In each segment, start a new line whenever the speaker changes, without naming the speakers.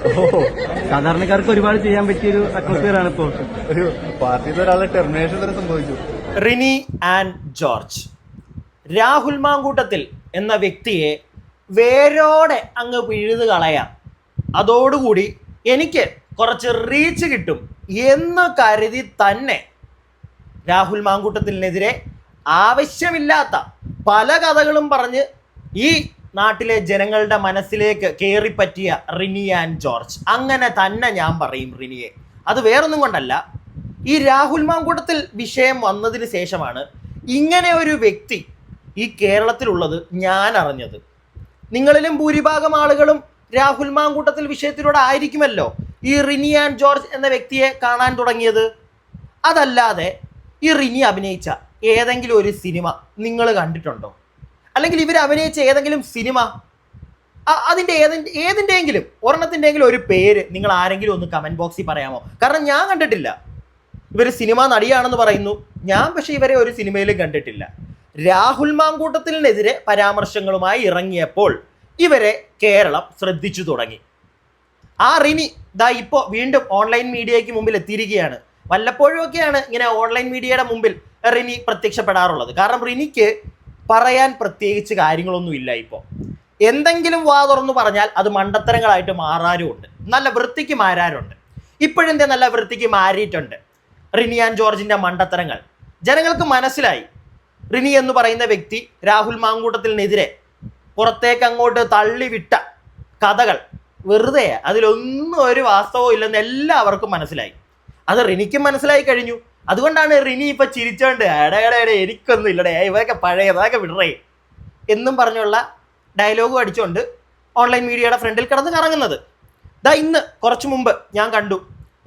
ഓ, സാധാരണക്കാർക്ക് ഒരുപാട് ചെയ്യാൻ പറ്റിയൊരു അറ്റ്മോസ്ഫിയർ ആണ് ഇപ്പോൾ. ഒരു പാർട്ടിയിൽ ഒരാളെ ടെർമിനേഷൻ വരെ സംഭവിച്ചു.
റിനി ആൻഡ് ജോർജ്, രാഹുൽ മാങ്കൂട്ടത്തിൽ എന്ന വ്യക്തിയെ വേരോടെ അങ്ങ് പിഴുത് കളയാം, അതോടുകൂടി എനിക്ക് കുറച്ച് റീച്ച് കിട്ടും എന്ന് കരുതി തന്നെ രാഹുൽ മാങ്കൂട്ടത്തിനെതിരെ ആവശ്യമില്ലാത്ത പല കഥകളും പറഞ്ഞ് ഈ നാട്ടിലെ ജനങ്ങളുടെ മനസ്സിലേക്ക് കയറിപ്പറ്റിയ റിനി ആൻഡ് ജോർജ്. അങ്ങനെ തന്നെ ഞാൻ പറയും റിനിയെ. അത് വേറൊന്നും കൊണ്ടല്ല, ഈ രാഹുൽ മാങ്കൂട്ടത്തിൽ വിഷയം വന്നതിന് ശേഷമാണ് ഇങ്ങനെ ഒരു വ്യക്തി ഈ കേരളത്തിലുള്ളത് ഞാൻ അറിഞ്ഞത്. നിങ്ങളിലും ഭൂരിഭാഗം ആളുകളും രാഹുൽ മാങ്കൂട്ടത്തിൽ വിഷയത്തിലൂടെ ആയിരിക്കുമല്ലോ ഈ റിനി ആൻഡ് ജോർജ് എന്ന വ്യക്തിയെ കാണാൻ തുടങ്ങിയത്. അതല്ലാതെ ഈ റിനി അഭിനയിച്ച ഏതെങ്കിലും ഒരു സിനിമ നിങ്ങൾ കണ്ടിട്ടുണ്ടോ? അല്ലെങ്കിൽ ഇവർ അഭിനയിച്ച ഏതെങ്കിലും സിനിമ, അതിൻ്റെ ഏതിൻ്റെയെങ്കിലും ഒരെണ്ണത്തിൻ്റെയെങ്കിലും ഒരു പേര് നിങ്ങൾ ആരെങ്കിലും ഒന്ന് കമൻറ്റ് ബോക്സിൽ പറയാമോ? കാരണം ഞാൻ കണ്ടിട്ടില്ല. ഇവർ സിനിമ നടിയാണെന്ന് പറയുന്നു, ഞാൻ പക്ഷേ ഇവരെ ഒരു സിനിമയിലും കണ്ടിട്ടില്ല. രാഹുൽ മാങ്കൂട്ടത്തിനെതിരെ പരാമർശങ്ങളുമായി ഇറങ്ങിയപ്പോൾ ഇവരെ കേരളം ശ്രദ്ധിച്ചു തുടങ്ങി. ആ റിനി ദാ ഇപ്പോൾ വീണ്ടും ഓൺലൈൻ മീഡിയയ്ക്ക് മുമ്പിൽ എത്തിയിരിക്കുകയാണ്. വല്ലപ്പോഴും ഒക്കെയാണ് ഇങ്ങനെ ഓൺലൈൻ മീഡിയയുടെ മുമ്പിൽ റിനി പ്രത്യക്ഷപ്പെടാറുള്ളത്. കാരണം റിനിക്ക് പറയാൻ പ്രത്യേകിച്ച് കാര്യങ്ങളൊന്നും ഇല്ല. ഇപ്പോൾ എന്തെങ്കിലും വാ തുറന്നു പറഞ്ഞാൽ അത് മണ്ടത്തരങ്ങളായിട്ട് മാറാറുമുണ്ട്, നല്ല വൃത്തിക്ക് മാറാറുണ്ട്. ഇപ്പോഴെന്തേ നല്ല വൃത്തിക്ക് മാറിയിട്ടുണ്ട്. റിനി ആൻഡ് ജോർജിൻ്റെ മണ്ടത്തരങ്ങൾ ജനങ്ങൾക്ക് മനസ്സിലായി. റിനി എന്ന് പറയുന്ന വ്യക്തി രാഹുൽ മാങ്കൂട്ടത്തിനെതിരെ പുറത്തേക്ക് അങ്ങോട്ട് തള്ളിവിട്ട കഥകൾ വെറുതെ, അതിലൊന്നും ഒരു വാസ്തവവും ഇല്ലെന്ന് എല്ലാവർക്കും മനസ്സിലായി. അത് റിനിക്കും മനസ്സിലായി കഴിഞ്ഞു. അതുകൊണ്ടാണ് റിനി ഇപ്പം ചിരിച്ചോണ്ട് എടേ എനിക്കൊന്നും ഇല്ലടേ, ഇവരൊക്കെ പഴയതൊക്കെ വിടറേ എന്നും പറഞ്ഞുള്ള ഡയലോഗും അടിച്ചുകൊണ്ട് ഓൺലൈൻ മീഡിയയുടെ ഫ്രണ്ടിൽ കിടന്ന് കറങ്ങുന്നത്. ദാ ഇന്ന് കുറച്ച് മുമ്പ് ഞാൻ കണ്ടു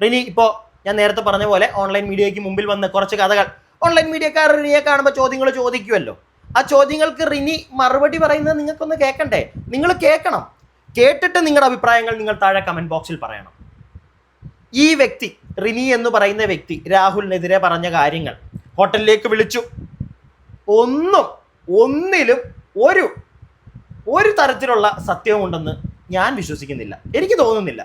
റിനി ഇപ്പോൾ ഞാൻ നേരത്തെ പറഞ്ഞ പോലെ ഓൺലൈൻ മീഡിയയ്ക്ക് മുമ്പിൽ വന്ന് കുറച്ച് കഥകൾ, ഓൺലൈൻ മീഡിയക്കാർ റിനിയെ കാണുമ്പോൾ ചോദ്യങ്ങൾ ചോദിക്കുമല്ലോ, ആ ചോദ്യങ്ങൾക്ക് റിനി മറുപടി പറയുന്നത് നിങ്ങൾക്കൊന്ന് കേൾക്കണ്ടേ? നിങ്ങൾ കേൾക്കണം. കേട്ടിട്ട് നിങ്ങളുടെ അഭിപ്രായങ്ങൾ നിങ്ങൾ താഴെ കമൻറ്റ് ബോക്സിൽ പറയണം. ഈ വ്യക്തി റിനി എന്ന് പറയുന്ന വ്യക്തി രാഹുലിനെതിരെ പറഞ്ഞ കാര്യങ്ങൾ, ഹോട്ടലിലേക്ക് വിളിച്ചു, ഒന്നിലും ഒരു തരത്തിലുള്ള സത്യമുണ്ടെന്ന് ഞാൻ വിശ്വസിക്കുന്നില്ല, എനിക്ക് തോന്നുന്നില്ല.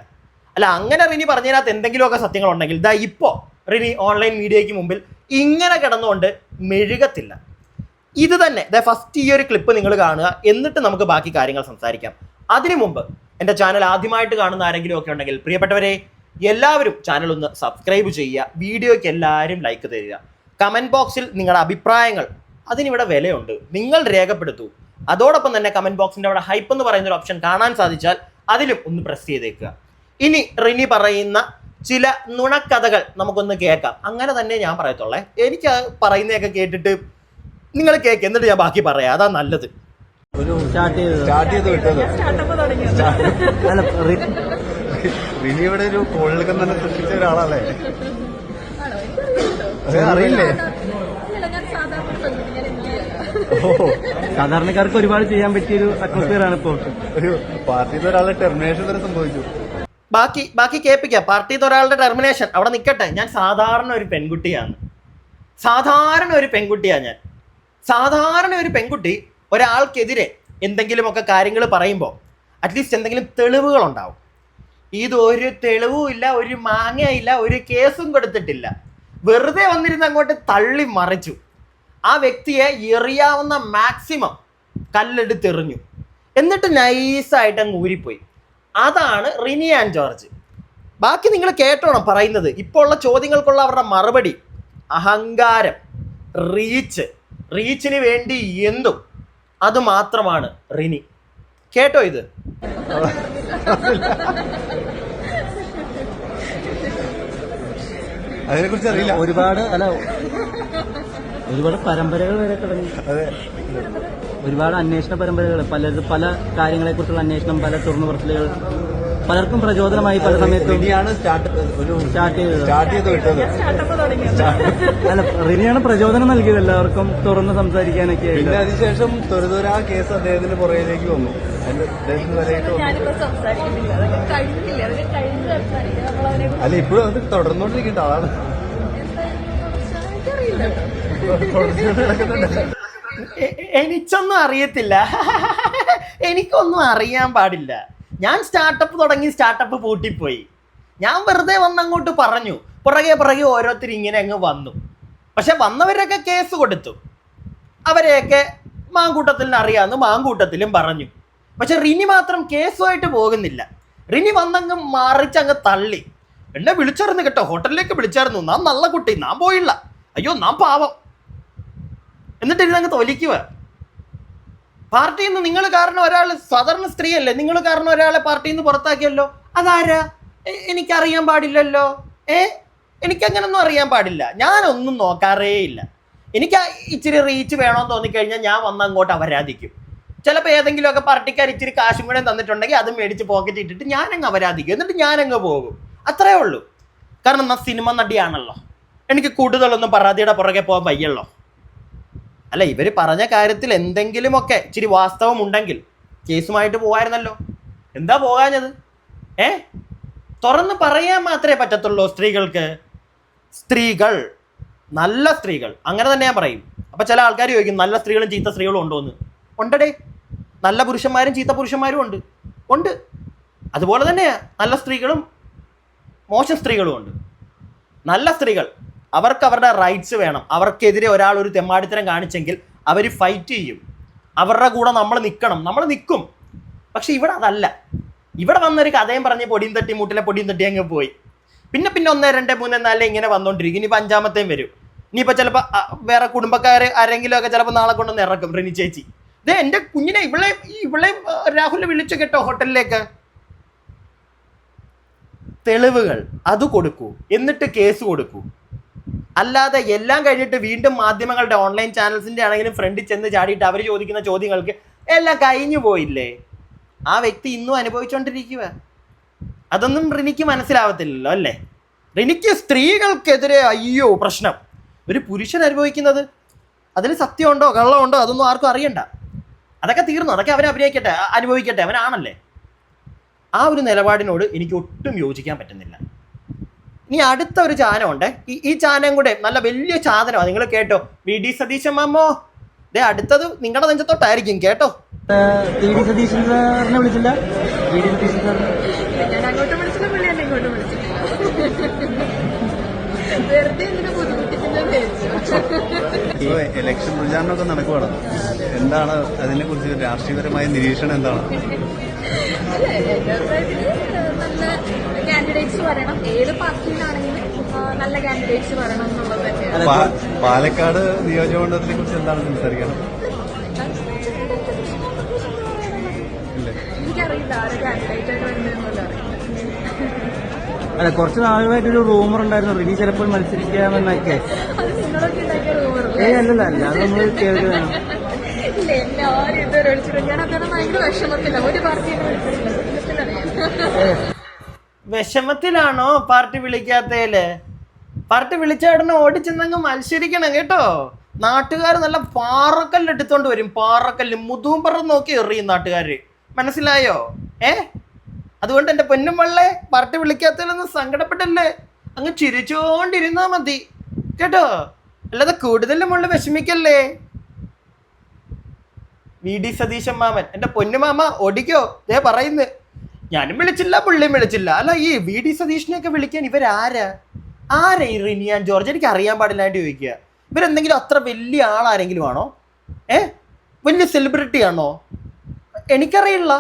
അല്ല, അങ്ങനെ റിനി പറഞ്ഞതിനകത്ത് എന്തെങ്കിലുമൊക്കെ സത്യങ്ങളുണ്ടെങ്കിൽ ദാ ഇപ്പോൾ റിനി ഓൺലൈൻ മീഡിയയ്ക്ക് മുമ്പിൽ ഇങ്ങനെ കിടന്നുകൊണ്ട് മെഴുകത്തില്ല. ഇത് തന്നെ ഫസ്റ്റ് ഈ ഒരു ക്ലിപ്പ് നിങ്ങൾ കാണുക, എന്നിട്ട് നമുക്ക് ബാക്കി കാര്യങ്ങൾ സംസാരിക്കാം. അതിനു മുമ്പ് എൻ്റെ ചാനൽ ആദ്യമായിട്ട് കാണുന്ന ആരെങ്കിലും ഒക്കെ ഉണ്ടെങ്കിൽ പ്രിയപ്പെട്ടവരെ എല്ലാവരും ചാനൽ ഒന്ന് സബ്സ്ക്രൈബ് ചെയ്യുക, വീഡിയോയ്ക്ക് എല്ലാവരും ലൈക്ക് തരിക, കമൻറ്റ് ബോക്സിൽ നിങ്ങളുടെ അഭിപ്രായങ്ങൾ, അതിനിവിടെ വിലയുണ്ട്, നിങ്ങൾ രേഖപ്പെടുത്തൂ. അതോടൊപ്പം തന്നെ കമൻറ്റ് ബോക്സിൻ്റെ അവിടെ ഹൈപ്പ് എന്ന് പറയുന്ന ഒരു ഓപ്ഷൻ കാണാൻ സാധിച്ചാൽ അതിലും ഒന്ന് പ്രസ് ചെയ്തേക്കുക. ഇനി റിനി പറയുന്ന ചില നുണക്കഥകൾ നമുക്കൊന്ന് കേൾക്കാം. അങ്ങനെ തന്നെ ഞാൻ പറയത്തുള്ളേ. എനിക്ക് പറയുന്നതൊക്കെ കേട്ടിട്ട് നിങ്ങൾ കേൾക്കുക, എന്നിട്ട് ഞാൻ ബാക്കി പറയാം, അതാ നല്ലത്.
റിനി ഇവിടെ ഒരു കോളിലൊക്കെ തന്നെ സൃഷ്ടിച്ച ഒരാളല്ലേ? അറിയില്ലേ? ഓ, സാധാരണക്കാർക്ക് ഒരുപാട് ചെയ്യാൻ പറ്റിയൊരു അറ്റ്മോസ്ഫിയർ ആണ് ഇപ്പോൾ. ഒരു പാർട്ടിയിൽ ഒരാളെ ടെർമിനേഷൻ വരെ സംഭവിച്ചു.
ബാക്കി കേൾപ്പിക്കാം. പാർട്ടിയിൽ നിന്ന് ഒരാളുടെ ടെർമിനേഷൻ അവിടെ നിൽക്കട്ടെ. ഞാൻ സാധാരണ ഒരു പെൺകുട്ടിയാണ്. ഞാൻ സാധാരണ ഒരു പെൺകുട്ടി ഒരാൾക്കെതിരെ എന്തെങ്കിലുമൊക്കെ കാര്യങ്ങൾ പറയുമ്പോൾ അറ്റ്ലീസ്റ്റ് എന്തെങ്കിലും തെളിവുകളുണ്ടാവും. ഇതൊരു തെളിവും ഇല്ല, ഒരു മാങ്ങയില്ല, ഒരു കേസും കൊടുത്തിട്ടില്ല, വെറുതെ വന്നിരുന്ന് അങ്ങോട്ട് തള്ളി മറിച്ചു. ആ വ്യക്തിയെ എറിയാവുന്ന മാക്സിമം കല്ലെടുത്തെറിഞ്ഞു, എന്നിട്ട് നൈസായിട്ട് അങ്ങ് ഊരിപ്പോയി. അതാണ് റിനി ആൻഡ് ജോർജ്. ബാക്കി നിങ്ങൾ കേട്ടോണം പറയുന്നത്. ഇപ്പോൾ ഉള്ള ചോദ്യങ്ങൾക്കുള്ള അവരുടെ മറുപടി അഹങ്കാരം, റീച്ചിന് വേണ്ടി എന്തും, അത് മാത്രമാണ് റിനി. കേട്ടോ ഇത്?
അതിനെ കുറിച്ച് അറിയില്ല. ഒരുപാട് പരമ്പരകൾ വരെ തുടങ്ങി. അതെ, ഒരുപാട് അന്വേഷണ പരമ്പരകൾ, പല കാര്യങ്ങളെക്കുറിച്ചുള്ള അന്വേഷണം, പല തുറന്നു പറച്ചിലുകൾ, പലർക്കും പ്രചോദനമായി പല സമയത്തും സ്റ്റാർട്ട് ചെയ്തത്. അല്ല, റിനിയാണ് പ്രചോദനം നൽകിയത് എല്ലാവർക്കും തുറന്ന് സംസാരിക്കാനൊക്കെ. പിന്നെ അതിനുശേഷം തൊരുതൊരാ കേസ് അദ്ദേഹത്തിന്റെ പുറകിലേക്ക് വന്നു. അല്ല, ഇപ്പോഴും അത് തുടർന്നുകൊണ്ടിരിക്കേണ്ട ആളാണ്.
എനിക്കൊന്നും അറിയത്തില്ല, എനിക്കൊന്നും അറിയാൻ പാടില്ല. ഞാൻ സ്റ്റാർട്ടപ്പ് തുടങ്ങി, സ്റ്റാർട്ടപ്പ് പൂട്ടിപ്പോയി. ഞാൻ വെറുതെ വന്നങ്ങോട്ട് പറഞ്ഞു, പുറകെ ഓരോരുത്തർ ഇങ്ങനെ അങ്ങ് വന്നു. പക്ഷെ വന്നവരൊക്കെ കേസ് കൊടുത്തു. അവരെയൊക്കെ മാങ്കൂട്ടത്തിന് അറിയാമെന്ന് മാങ്കൂട്ടത്തിലും പറഞ്ഞു. പക്ഷെ റിനി മാത്രം കേസുമായിട്ട് പോകുന്നില്ല. റിനി വന്നങ്ങ് മറിച്ചങ്ങ് തള്ളി. എന്നെ വിളിച്ചായിരുന്നു കേട്ടോ, ഹോട്ടലിലേക്ക് വിളിച്ചായിരുന്നു, നാം നല്ല കുട്ടി, നാം പോയില്ല, അയ്യോ നാം പാവം. എന്നിട്ട് ഇരുന്നങ്ങ് തൊലിക്കുക. പാർട്ടിയിൽ നിന്ന് നിങ്ങൾ കാരണം ഒരാൾ, സാധാരണ സ്ത്രീയല്ലേ, നിങ്ങൾ കാരണം ഒരാളെ പാർട്ടിയിൽ നിന്ന് പുറത്താക്കിയല്ലോ, അതാരാ? എനിക്കറിയാൻ പാടില്ലല്ലോ. എനിക്കങ്ങനൊന്നും അറിയാൻ പാടില്ല. ഞാനൊന്നും നോക്കാറേ ഇല്ല. എനിക്ക് ഇച്ചിരി റീച്ച് വേണമെന്ന് തോന്നിക്കഴിഞ്ഞാൽ ഞാൻ വന്ന് അങ്ങോട്ട് അപരാധിക്കും. ചിലപ്പോൾ ഏതെങ്കിലുമൊക്കെ പാർട്ടിക്കാർ ഇച്ചിരി കാശും കൂടെ തന്നിട്ടുണ്ടെങ്കിൽ അത് മേടിച്ച് പോക്കറ്റ് ഇട്ടിട്ട് ഞാനങ്ങ് അപരാധിക്കും. എന്നിട്ട് ഞാനങ്ങ് പോകും. അത്രേ ഉള്ളൂ. കാരണം ഞാൻ സിനിമ നടിയാണല്ലോ, എനിക്ക് കൂടുതലൊന്നും പരാതിയുടെ പുറകെ പോകാൻ വയ്യല്ലോ. അല്ല, ഇവർ പറഞ്ഞ കാര്യത്തിൽ എന്തെങ്കിലുമൊക്കെ ഇച്ചിരി വാസ്തവം ഉണ്ടെങ്കിൽ കേസുമായിട്ട് പോകാമായിരുന്നല്ലോ. എന്താ പോകാഞ്ഞത്? തുറന്ന് പറയാൻ മാത്രമേ പറ്റത്തുള്ളൂ സ്ത്രീകൾക്ക്. സ്ത്രീകൾ, നല്ല സ്ത്രീകൾ, അങ്ങനെ തന്നെ ഞാൻ പറയും. അപ്പം ചില ആൾക്കാർ ചോദിക്കും നല്ല സ്ത്രീകളും ചീത്ത സ്ത്രീകളും ഉണ്ടോ എന്ന്. ഉണ്ടടേ, നല്ല പുരുഷന്മാരും ചീത്ത പുരുഷന്മാരും ഉണ്ട്. അതുപോലെ തന്നെയാണ് നല്ല സ്ത്രീകളും മോശം സ്ത്രീകളും ഉണ്ട്. നല്ല സ്ത്രീകൾ, അവർക്ക് അവരുടെ റൈറ്റ്സ് വേണം. അവർക്കെതിരെ ഒരാൾ ഒരു തെമ്മാടിത്തരം കാണിച്ചെങ്കിൽ അവർ ഫൈറ്റ് ചെയ്യും. അവരുടെ കൂടെ നമ്മൾ നിൽക്കും. പക്ഷെ ഇവിടെ അതല്ല. ഇവിടെ വന്നൊരു കഥയും പറഞ്ഞ് പൊടിയും തട്ടി, മൂട്ടിലെ പൊടിയും തട്ടി അങ്ങ് പോയി. പിന്നെ 1, 2, 3, 4 ഇങ്ങനെ വന്നുകൊണ്ടിരിക്കും. ഇനിയിപ്പോൾ 5-മത്തെയും വരും. ഇനിയിപ്പോൾ ചിലപ്പോൾ വേറെ കുടുംബക്കാർ ആരെങ്കിലും ഒക്കെ ചിലപ്പോൾ നാളെ കൊണ്ടൊന്ന് ഇറക്കും. റിനി ചേച്ചി, ഇതേ എൻ്റെ കുഞ്ഞിനെ ഇവളെ രാഹുലിനെ വിളിച്ചു കേട്ടോ ഹോട്ടലിലേക്ക്. തെളിവുകൾ അത് കൊടുക്കൂ, എന്നിട്ട് കേസ് കൊടുക്കൂ. അല്ലാതെ എല്ലാം കഴിഞ്ഞിട്ട് വീണ്ടും മാധ്യമങ്ങളുടെ ഓൺലൈൻ ചാനൽസിൻ്റെ ആണെങ്കിലും ഫ്രണ്ടിൽ ചെന്ന് ചാടിയിട്ട് അവർ ചോദിക്കുന്ന ചോദ്യങ്ങൾക്ക് എല്ലാം കഴിഞ്ഞു പോയില്ലേ? ആ വ്യക്തി ഇന്നും അനുഭവിച്ചുകൊണ്ടിരിക്കുക. അതൊന്നും റിനിക്ക് മനസ്സിലാവത്തില്ലല്ലോ അല്ലേ? റിനിക്ക് സ്ത്രീകൾക്കെതിരെ അയ്യോ പ്രശ്നം. ഒരു പുരുഷൻ അനുഭവിക്കുന്നത് അതിൽ സത്യമുണ്ടോ കള്ളമുണ്ടോ അതൊന്നും ആർക്കും അറിയണ്ട. അതൊക്കെ തീർന്നു, അതൊക്കെ അവനെ അനുഭവിക്കട്ടെ, അവനാണല്ലേ. ആ ഒരു നിലപാടിനോട് എനിക്ക് ഒട്ടും യോജിക്കാൻ പറ്റുന്നില്ല. ഇനി അടുത്ത ഒരു ചാനമുണ്ട്. ഈ ചാനയും കൂടെ നല്ല വലിയ സാധനമാണ്. നിങ്ങൾ കേട്ടോ, VD സതീശൻ മാമോ, അടുത്തത് നിങ്ങളുടെ നെഞ്ചത്തോട്ടായിരിക്കും കേട്ടോ.
VD സതീശൻ സാറിനെ വിളിച്ചില്ല? VD സതീശൻ സാറിനെ
ഞാൻ അങ്ങോട്ട് വിളിച്ചില്ല, പുള്ളി എന്നെ ഇങ്ങോട്ട് വിളിച്ചിട്ടില്ല. വെറുതെ എന്തിനാ ബുദ്ധിമുട്ടിക്കുന്നത്?
ഇലക്ഷൻ പ്രചാരണമൊക്കെ നടക്കുവാണ്. എന്താണ് അതിനെ കുറിച്ച് രാഷ്ട്രീയപരമായ നിരീക്ഷണം എന്താണ്?
നല്ല കാൻഡിഡേറ്റ്സ് വരണം. ഏത് പാർട്ടിയിലാണെങ്കിലും നല്ല കാൻഡിഡേറ്റ്സ് വരണം എന്നുള്ളത് തന്നെയാണ്.
പാലക്കാട് നിയോജകമണ്ഡലത്തിനെ കുറിച്ച് എന്താണ് സംസാരിക്കണം?
എനിക്കറിയില്ല ആര് കാൻഡിഡേറ്റ് ആയിട്ട് വരുന്നതെന്നുള്ള അറിയില്ല.
അല്ല, കുറച്ച് നാളുകളായിട്ടൊരു റൂമർ ഉണ്ടായിരുന്നു റിനി ചിലപ്പോൾ മത്സരിക്കാമെന്നൊക്കെ.
അത് നിങ്ങളൊക്കെ ഉണ്ടാക്കിയ റൂമറല്ലേ?
അല്ലല്ല, അത് നമ്മൾ കേൾക്കുന്നതാണ്.
ഇല്ല, എന്നെ ആരും ഇതുവരെ വിളിച്ചിട്ടില്ല. ഞാൻ അതാണ് ഭയങ്കര വിഷമത്തില്ല. ഒരു പാർട്ടിയെ വിളിച്ചിട്ടില്ല.
വിഷമത്തിലാണോ പാർട്ടി വിളിക്കാത്തേല്? പാർട്ടി വിളിച്ച ഉടനെ ഓടിച്ചെന്നങ്ങ് മത്സരിക്കണം കേട്ടോ. നാട്ടുകാർ നല്ല പാറക്കല്ല് എടുത്തോണ്ട് വരും. പാറക്കല്ല് മുതുമ്പറം നോക്കി എറിയും നാട്ടുകാര്. മനസ്സിലായോ? അതുകൊണ്ട് എൻ്റെ പൊന്നും വള്ളേ, പാർട്ടി വിളിക്കാത്തതിലൊന്നും സങ്കടപ്പെട്ടല്ലേ, അങ്ങ് ചിരിച്ചോണ്ടിരുന്നാ മതി കേട്ടോ. അല്ലാതെ കൂടുതലും മുള്ള വിഷമിക്കല്ലേ. VD സതീശൻ മാമൻ, എൻ്റെ പൊന്നുമാമ ഓടിക്കോ. പറയുന്നു ഞാനും വിളിച്ചില്ല, പുള്ളിയും വിളിച്ചില്ല. അല്ല, ഈ VD സതീഷിനെയൊക്കെ വിളിക്കാൻ ഇവരാരാ ഈ റിനി ആൻഡ് ജോർജ്? എനിക്ക് അറിയാൻ പാടില്ലാണ്ട് ചോദിക്കുക. ഇവരെന്തെങ്കിലും അത്ര വലിയ ആളാരെങ്കിലും ആണോ? വലിയ സെലിബ്രിറ്റി ആണോ? എനിക്കറിയില്ല.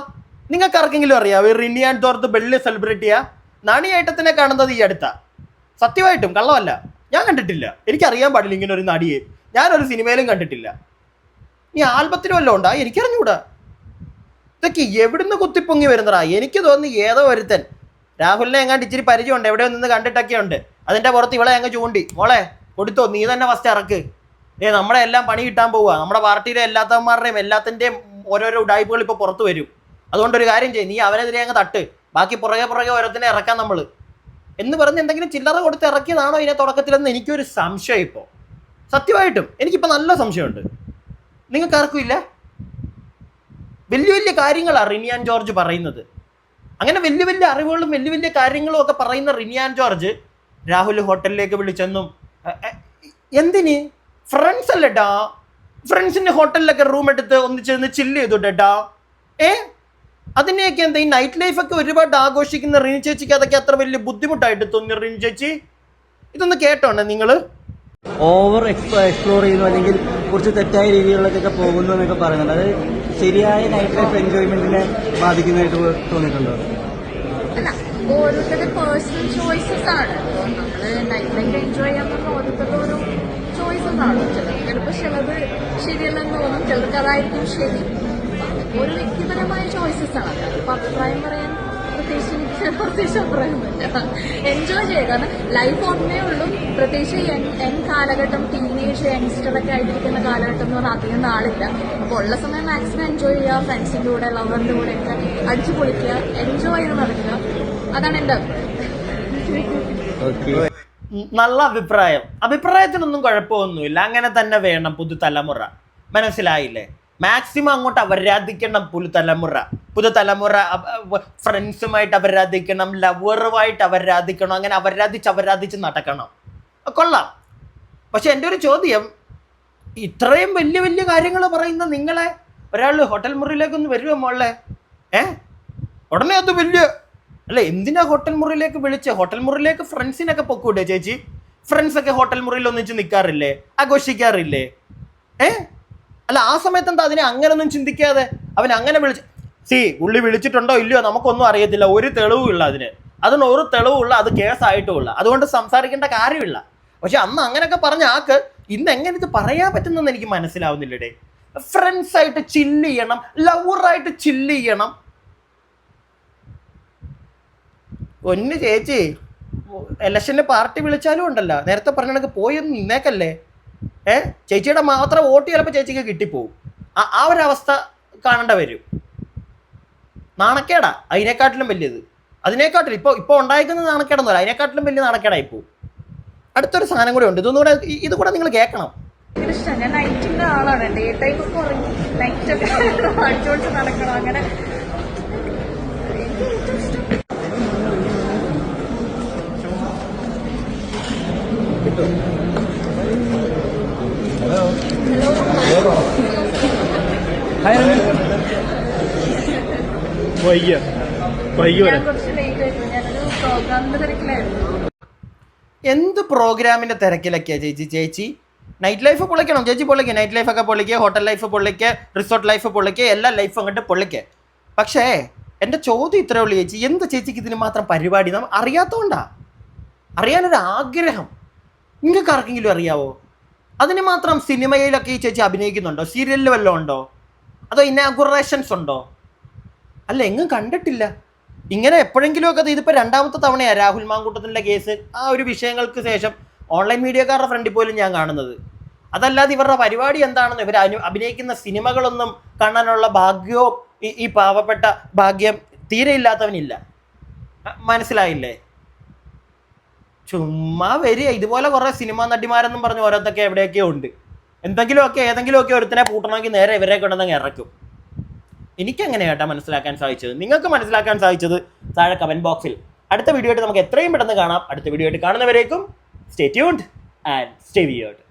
നിങ്ങൾക്ക് ആർക്കെങ്കിലും അറിയാം റിനി ആൻഡ് ജോർജ് വലിയ സെലിബ്രിറ്റിയാ? നാണിയേട്ടത്തിനെ കാണുന്നത് ഈ അടുത്താ. സത്യമായിട്ടും കള്ളമല്ല, ഞാൻ കണ്ടിട്ടില്ല. എനിക്കറിയാൻ പാടില്ല ഇങ്ങനെ ഒരു നടിയെ. ഞാനൊരു സിനിമയിലും കണ്ടിട്ടില്ല. ഈ ആൽബത്തിലും വല്ലതും ഉണ്ടാ? എനിക്കറിഞ്ഞൂടാ. ഇതൊക്കെ എവിടുന്ന് കുത്തിപ്പൊങ്ങി വരുന്നതാ? എനിക്ക് തോന്നി ഏതോ ഒരുത്തൻ രാഹുലിനെ എങ്ങാണ്ട് ഇച്ചിരി പരിചയമുണ്ട്, എവിടെയോ നിന്ന് കണ്ടിട്ടൊക്കെ ഉണ്ട്. അതിൻ്റെ പുറത്ത് ഇവളെ അങ്ങ് ചൂണ്ടി, മോളെ കൊടുത്തോ, നീ തന്നെ ഫസ്റ്റ് ഇറക്ക്. നമ്മളെ എല്ലാം പണി കിട്ടാൻ പോവുക. നമ്മുടെ പാർട്ടിയിലെ എല്ലാത്തവന്മാരുടെയും എല്ലാത്തിൻ്റെയും ഓരോരോ ഉടായ്പകൾ ഇപ്പോൾ പുറത്ത് വരും. അതുകൊണ്ടൊരു കാര്യം ചെയ്യും, നീ അവനെതിരെ അങ്ങ് തട്ട്, ബാക്കി പുറകെ ഓരോത്തിനെ ഇറക്കാൻ നമ്മൾ എന്ന് പറഞ്ഞ് എന്തെങ്കിലും ചില്ലറ കൊടുത്ത് ഇറക്കിയതാണോ ഇതിനെ തുടക്കത്തിലെന്ന് എനിക്കൊരു സംശയം. ഇപ്പോൾ സത്യമായിട്ടും എനിക്കിപ്പോൾ നല്ല സംശയമുണ്ട്. നിങ്ങൾക്കാർക്കും ഇല്ല? വലിയ വലിയ കാര്യങ്ങളാണ് റിനി ആൻഡ് ജോർജ് പറയുന്നത്. അങ്ങനെ വലിയ വലിയ അറിവുകളും വലിയ വലിയ കാര്യങ്ങളും ഒക്കെ പറയുന്ന റിനി ആൻഡ് ജോർജ് രാഹുൽ ഹോട്ടലിലേക്ക് വിളിച്ചെന്നും എന്തിന്? ഫ്രണ്ട്സ് അല്ലേട്ടാ. ഫ്രണ്ട്സിൻ്റെ ഹോട്ടലിലൊക്കെ റൂം എടുത്ത് ഒന്നിച്ചെന്ന് ചില്ല് ചെയ്തോട്ടേട്ടാ. അതിനെയൊക്കെ എന്താ ഈ നൈറ്റ് ലൈഫൊക്കെ ഒരുപാട് ആഘോഷിക്കുന്ന റിനി ചേച്ചിക്ക് അതൊക്കെ അത്ര വലിയ ബുദ്ധിമുട്ടായിട്ട് തോന്നി റിനി ചേച്ചി? ഇതൊന്ന് കേട്ടോണ്ടേ നിങ്ങൾ?
ഓവർ എക്സ്പ്ലോർ ചെയ്യുന്നു അല്ലെങ്കിൽ കുറച്ച് തെറ്റായ രീതികളിലേക്കൊക്കെ പോകുന്നു എന്നൊക്കെ പറയുന്നുണ്ട്. അത് ശരിയായ നൈറ്റ് ലൈഫ് എൻജോയ്മെന്റിനെ ബാധിക്കുന്നതായിട്ട് തോന്നിയിട്ടുണ്ടോ?
അല്ല, ഓരോരുത്തരുടെ പേഴ്സണൽ ചോയ്സസ് ആണ്. നമ്മള് നൈറ്റ് ലൈഫ് എൻജോയ് ചെയ്യാൻ പറഞ്ഞ ഓരോരുത്തരുടെ ഓരോ ചോയ്സസ് ആണ്. ചിലപ്പോൾ ചിലത് ശരിയല്ലെന്ന് തോന്നും, ചിലർക്ക് അതായിരിക്കും ശരി. ഒരു വ്യക്തിപരമായ ചോയ്സസ് ആണ്. അതിപ്പോ അഭിപ്രായം പറയാൻ പ്രത്യേകിച്ച് അഭിപ്രായമൊന്നുമില്ല. എൻജോയ് ചെയ്യുക, കാരണം ലൈഫ് ഒന്നേ ഉള്ളൂ. പ്രത്യേകിച്ച് യങ് കാലഘട്ടം, ടീനേജ് യങ്സ്റ്ററൊക്കെ ആയിട്ടിരിക്കുന്ന കാലഘട്ടം എന്ന് പറഞ്ഞാൽ അധികം നാളില്ല. അപ്പോൾ ഉള്ള സമയം മാക്സിമം എൻജോയ് ചെയ്യുക, ഫ്രണ്ട്സിന്റെ കൂടെ ലവറിന്റെ കൂടെ ഒക്കെ അടിച്ചു പൊളിക്കുക, എൻജോയ് ചെയ്ത് നടക്കുക. അതാണ് എന്റെ അഭിപ്രായം.
നല്ല അഭിപ്രായത്തിനൊന്നും കുഴപ്പമൊന്നുമില്ല. അങ്ങനെ തന്നെ വേണം പുതുതലമുറ. മനസ്സിലായില്ലേ? മാക്സിമം അങ്ങോട്ട് അവരാധിക്കണം പുതുതലമുറ. ഫ്രണ്ട്സുമായിട്ട് അവരാധിക്കണം, ലവറുമായിട്ട് അവരാധിക്കണം. അങ്ങനെ അവരാധിച്ച് നടക്കണം. കൊള്ളാം. പക്ഷെ എൻ്റെ ഒരു ചോദ്യം, ഇത്രയും വലിയ വലിയ കാര്യങ്ങൾ പറയുന്ന നിങ്ങളെ ഒരാൾ ഹോട്ടൽ മുറിയിലേക്കൊന്ന് വരുമോ മോളെ? ഉടനെ അത് വലിയ അല്ല, എന്തിനാ ഹോട്ടൽ മുറിയിലേക്ക് വിളിച്ച്? ഹോട്ടൽ മുറിയിലേക്ക് ഫ്രണ്ട്സിനൊക്കെ പൊക്കൂടെ ചേച്ചി? ഫ്രണ്ട്സൊക്കെ ഹോട്ടൽ മുറിയിൽ ഒന്നിച്ച് നിൽക്കാറില്ലേ, ആഘോഷിക്കാറില്ലേ? അല്ല, ആ സമയത്ത് എന്താ അതിനെ അങ്ങനൊന്നും ചിന്തിക്കാതെ അവൻ അങ്ങനെ പുള്ളി വിളിച്ചിട്ടുണ്ടോ ഇല്ലയോ നമുക്കൊന്നും അറിയത്തില്ല. ഒരു തെളിവുമില്ല അതിന് ഒരു തെളിവുള്ള, അത് കേസായിട്ടുമില്ല. അതുകൊണ്ട് സംസാരിക്കേണ്ട കാര്യമില്ല. പക്ഷെ അന്ന് അങ്ങനെയൊക്കെ പറഞ്ഞ ആക്ക് ഇന്ന് എങ്ങനെ ഇത് പറയാൻ പറ്റുന്നെന്ന് എനിക്ക് മനസ്സിലാവുന്നില്ലടേ. ഫ്രണ്ട്സായിട്ട് ചില്ല് ചെയ്യണം, ലവറായിട്ട് ചില്ല് ചെയ്യണം. ഒന്ന് ചേച്ചി, ഇലക്ഷന് പാർട്ടി വിളിച്ചാലും ഉണ്ടല്ലോ, നേരത്തെ പറഞ്ഞ പോയൊന്ന് നിന്നേക്കല്ലേ. ചേച്ചിയുടെ മാത്രം വോട്ട് ചിലപ്പോൾ ചേച്ചിക്ക് കിട്ടിപ്പോവും. ആ ഒരവസ്ഥ കാണേണ്ട വരും. നാണക്കേടാ അതിനെക്കാട്ടിലും വലിയത്. അതിനെക്കാട്ടിലും ഇപ്പോൾ ഉണ്ടായിരിക്കുന്ന നാണക്കേടൊന്നുമല്ല, അതിനെക്കാട്ടിലും വലിയ നാണക്കേടായി പോവും. അടുത്തൊരു സാധനം കൂടെ ഉണ്ട്, ഇത് കൂടെ നിങ്ങൾ കേൾക്കണം.
ഇഷ്ടം, ഞാൻ നൈറ്റിന്റെ ആളാണ്. ഡേ ടൈം ഒക്കെ ഉറങ്ങി നൈറ്റൊക്കെ അടിച്ചോടിച്ച് നടക്കണം. അങ്ങനെ
എന്ത് പ്രോഗ്രാമിന്റെ തിരക്കിലൊക്കെയാ ചേച്ചി? നൈറ്റ് ലൈഫ് പൊളിക്കണം ചേച്ചി, പൊളിക്കുക. നൈറ്റ് ലൈഫൊക്കെ പൊളിക്കുക, ഹോട്ടൽ ലൈഫ് പൊളിക്കുക, റിസോർട്ട് ലൈഫ് പൊളിക്കുക, എല്ലാ ലൈഫും അങ്ങോട്ട് പൊളിക്കുക. പക്ഷേ എൻ്റെ ചോദ്യം ഇത്രേ ഉള്ളൂ ചേച്ചി, എന്ത് ചേച്ചിക്ക് ഇതിന് മാത്രം പരിപാടി? നമ്മൾ അറിയാത്തതുകൊണ്ടാ, അറിയാനൊരു ആഗ്രഹം. നിങ്ങൾക്ക് ആർക്കെങ്കിലും അറിയാവോ? അതിന് മാത്രം സിനിമയിലൊക്കെ ഈ ചേച്ചി അഭിനയിക്കുന്നുണ്ടോ? സീരിയലിൽ വല്ലതും ഉണ്ടോ? അതോ ഇനാഗുറേഷൻസ് ഉണ്ടോ? അല്ല, എങ്ങും കണ്ടിട്ടില്ല. ഇങ്ങനെ എപ്പോഴെങ്കിലുമൊക്കെ ഇതിപ്പോൾ രണ്ടാമത്തെ തവണയാണ് രാഹുൽ മാങ്കൂട്ടത്തിൻ്റെ കേസ് ആ ഒരു വിഷയങ്ങൾക്ക് ശേഷം ഓൺലൈൻ മീഡിയക്കാരുടെ ഫ്രണ്ടിൽ പോലും ഞാൻ കാണുന്നത്. അതല്ലാതെ ഇവരുടെ പരിപാടി എന്താണെന്ന്, ഇവർ അഭിനയിക്കുന്ന സിനിമകളൊന്നും കാണാനുള്ള ഭാഗ്യവും ഈ പാവപ്പെട്ട ഭാഗ്യം തീരെ ഇല്ലാത്തവനില്ല. മനസ്സിലായില്ലേ? ചുമ്മാ വരിക. ഇതുപോലെ കുറേ സിനിമാ നടിമാരെന്നും പറഞ്ഞ് ഓരോരുത്തൊക്കെ എവിടെയൊക്കെയോ ഉണ്ട്. ഏതെങ്കിലുമൊക്കെ ഒരുത്തനെ പൂട്ടണമെങ്കിൽ നേരെ ഇവരെ കൊണ്ടുവന്നങ്ങ് ഇറക്കും. എനിക്കെങ്ങനെ കേട്ടാ മനസ്സിലാക്കാൻ സാധിച്ചത്? നിങ്ങൾക്ക് മനസ്സിലാക്കാൻ സാധിച്ചത് താഴെ കമന്റ് ബോക്സിൽ. അടുത്ത വീഡിയോ ആയിട്ട് നമുക്ക് എത്രയും പെട്ടെന്ന് കാണാം. അടുത്ത വീഡിയോ ആയിട്ട് കാണുന്നവരേക്കും stay tuned and stay weird.